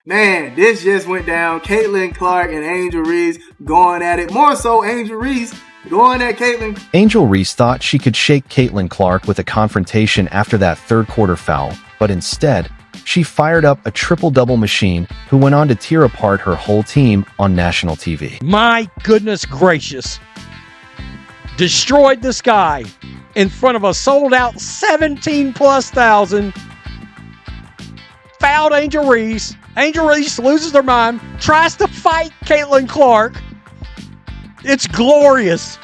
Man, this just went down. Caitlin Clark and Angel Reese going at it. More so, Angel Reese going at Caitlin. Angel Reese thought she could shake Caitlin Clark with a confrontation after that third quarter foul, but instead, she fired up a triple-double machine who went on to tear apart her whole team on national TV. My goodness gracious. Destroyed this guy in front of a sold-out 17-plus thousand. Fouled Angel Reese. Angel Reese loses her mind, tries to fight Caitlin Clark. It's glorious.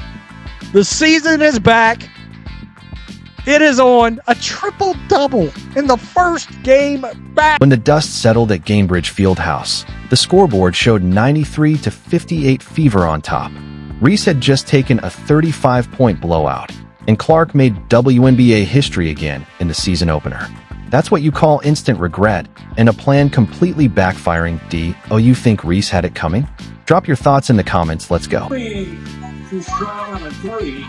The season is back. It is on. A triple-double in the first game back. When the dust settled at Gainbridge Fieldhouse, the scoreboard showed 93-58 Fever on top. Reese had just taken a 35-point blowout, and Clark made WNBA history again in the season opener. That's what you call instant regret, and a plan completely backfiring. Oh, you think Reese had it coming? Drop your thoughts in the comments. Let's go. Too strong on the three.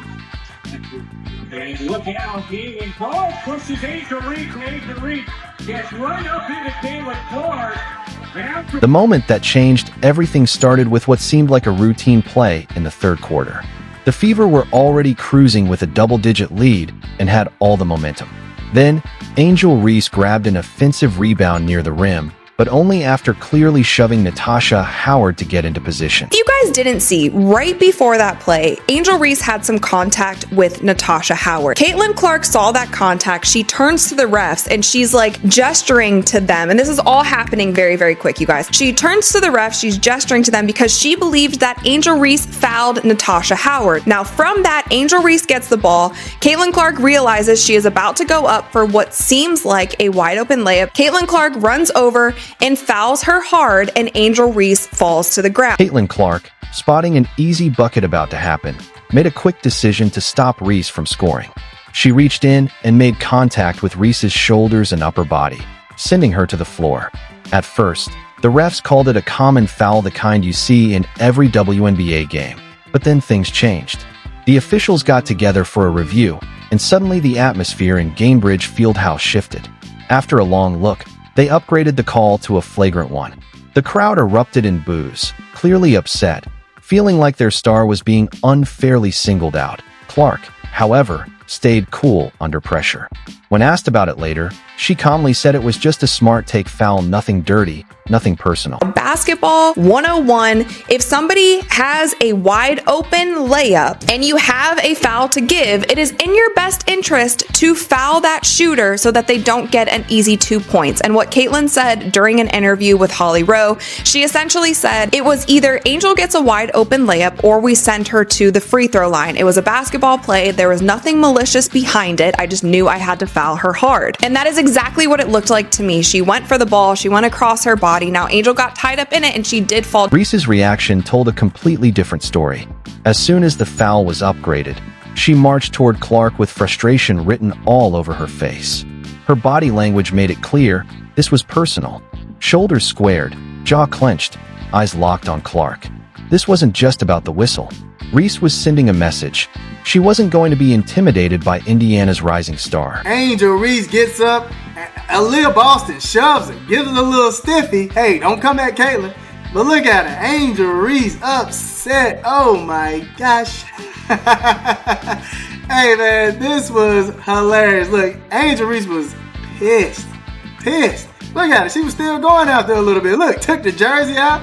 And look out, Caitlin Clark pushes Angel Reese. Angel Reese gets right up into Caitlin Clark. The moment that changed everything started with what seemed like a routine play in the third quarter. The Fever were already cruising with a double-digit lead and had all the momentum. Then, Angel Reese grabbed an offensive rebound near the rim, but only after clearly shoving Natasha Howard to get into position. If you guys didn't see, right before that play, Angel Reese had some contact with Natasha Howard. Caitlin Clark saw that contact. She turns to the refs and she's like gesturing to them. And this is all happening very, very quick, you guys. She turns to the refs, she's gesturing to them because she believed that Angel Reese fouled Natasha Howard. Now, from that, Angel Reese gets the ball. Caitlin Clark realizes she is about to go up for what seems like a wide open layup. Caitlin Clark runs over and fouls her hard, and Angel Reese falls to the ground. Caitlin Clark, spotting an easy bucket about to happen, made a quick decision to stop Reese from scoring. She reached in and made contact with Reese's shoulders and upper body, sending her to the floor. At first, the refs called it a common foul, the kind you see in every WNBA game. But then things changed. The officials got together for a review, and suddenly the atmosphere in Gainbridge Fieldhouse shifted. After a long look, they upgraded the call to a flagrant one. The crowd erupted in boos, clearly upset, feeling like their star was being unfairly singled out. Clark, however, stayed cool under pressure. When asked about it later, she calmly said it was just a smart take foul, nothing dirty, nothing personal. Basketball 101, if somebody has a wide open layup and you have a foul to give, it is in your best interest to foul that shooter so that they don't get an easy 2 points. And what Caitlin said during an interview with Holly Rowe, she essentially said it was either Angel gets a wide open layup or we send her to the free throw line. It was a basketball play. There was nothing malicious behind it. I just knew I had to foul her hard. And that is exactly what it looked like to me. She went for the ball. She went across her body. Now, Angel got tied up in it and she did fall. Reese's reaction told a completely different story. As soon as the foul was upgraded, she marched toward Clark with frustration written all over her face. Her body language made it clear this was personal. Shoulders squared, jaw clenched, eyes locked on Clark. This wasn't just about the whistle. Reese was sending a message. She wasn't going to be intimidated by Indiana's rising star. Angel Reese gets up. Aaliyah Boston shoves her, gives her a little stiffy. Hey, don't come at Caitlin. But look at her. Angel Reese upset. Oh my gosh. Hey man, this was hilarious. Look, Angel Reese was pissed. Look at her. She was still going out there a little bit. Look, took the jersey out.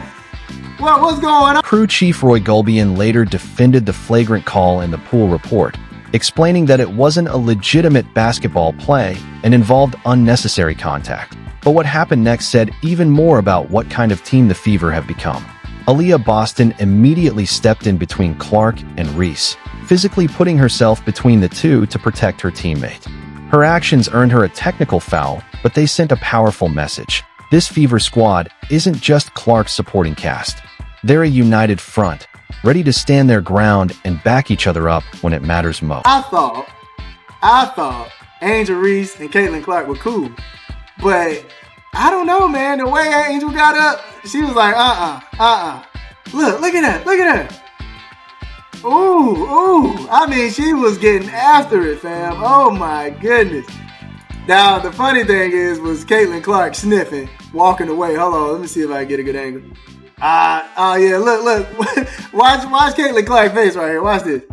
What's going on? Crew Chief Roy Gulbian later defended the flagrant call in the pool report, explaining that it wasn't a legitimate basketball play and involved unnecessary contact. But what happened next said even more about what kind of team the Fever have become. Aaliyah Boston immediately stepped in between Clark and Reese, physically putting herself between the two to protect her teammate. Her actions earned her a technical foul, but they sent a powerful message. This Fever squad isn't just Clark's supporting cast. They're a united front, ready to stand their ground and back each other up when it matters most. I thought Angel Reese and Caitlin Clark were cool. But I don't know, man. The way Angel got up, she was like, Look at that. Ooh. I mean, she was getting after it, fam. Oh my goodness. Now, the funny thing was Caitlin Clark sniffing walking away. Hold on, let me see if I can get a good angle. Yeah, look. watch Caitlin Clark's face right here. Watch this.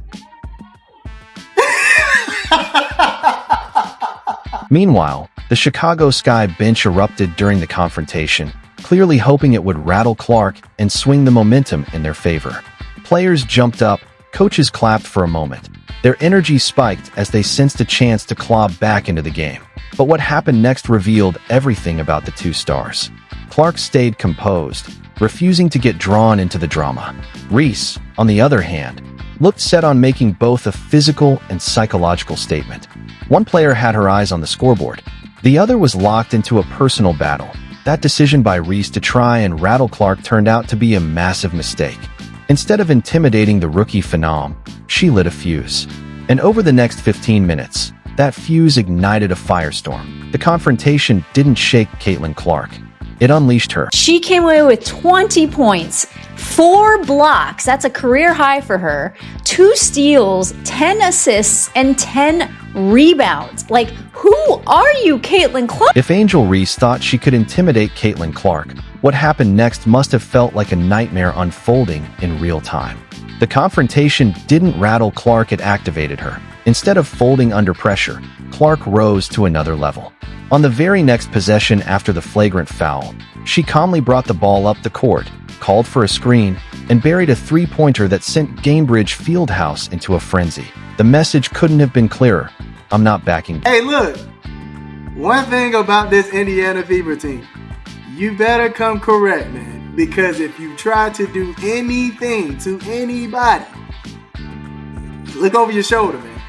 Meanwhile, the Chicago Sky bench erupted during the confrontation, clearly hoping it would rattle Clark and swing the momentum in their favor. Players jumped up, coaches clapped for a moment. Their energy spiked as they sensed a chance to claw back into the game. But what happened next revealed everything about the two stars. Clark stayed composed, refusing to get drawn into the drama. Reese, on the other hand, looked set on making both a physical and psychological statement. One player had her eyes on the scoreboard. The other was locked into a personal battle. That decision by Reese to try and rattle Clark turned out to be a massive mistake. Instead of intimidating the rookie phenom, she lit a fuse. And over the next 15 minutes, that fuse ignited a firestorm. The confrontation didn't shake Caitlin Clark. It unleashed her. She came away with 20 points, 4 blocks, that's a career high for her, 2 steals, 10 assists, and 10 rebounds. Like, who are you, Caitlin Clark? If Angel Reese thought she could intimidate Caitlin Clark, what happened next must have felt like a nightmare unfolding in real time. The confrontation didn't rattle Clark, it activated her. Instead of folding under pressure, Clark rose to another level. On the very next possession after the flagrant foul, she calmly brought the ball up the court, called for a screen, and buried a three-pointer that sent Gainbridge Fieldhouse into a frenzy. The message couldn't have been clearer. I'm not backing down. Hey, look. One thing about this Indiana Fever team, you better come correct, man. Because if you try to do anything to anybody, look over your shoulder, man.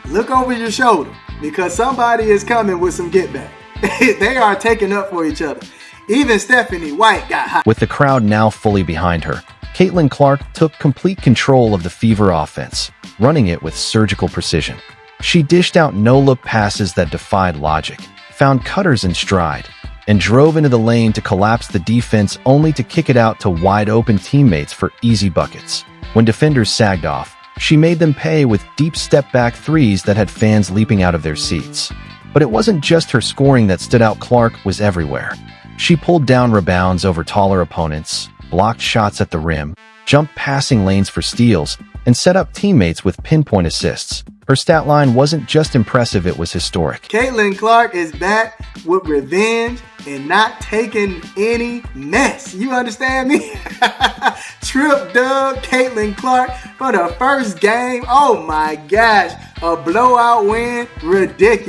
Look over your shoulder. Because somebody is coming with some get back. They are taking up for each other. Even Stephanie White got hot. With the crowd now fully behind her, Caitlin Clark took complete control of the Fever offense, running it with surgical precision. She dished out no-look passes that defied logic, found cutters in stride, and drove into the lane to collapse the defense only to kick it out to wide-open teammates for easy buckets. When defenders sagged off, she made them pay with deep step-back threes that had fans leaping out of their seats. But it wasn't just her scoring that stood out. Clark was everywhere. She pulled down rebounds over taller opponents, blocked shots at the rim, jumped passing lanes for steals, and set up teammates with pinpoint assists. Her stat line wasn't just impressive, it was historic. Caitlin Clark is back with revenge and not taking any mess. You understand me? Trip dub Caitlin Clark for the first game. Oh my gosh. A blowout win. Ridiculous.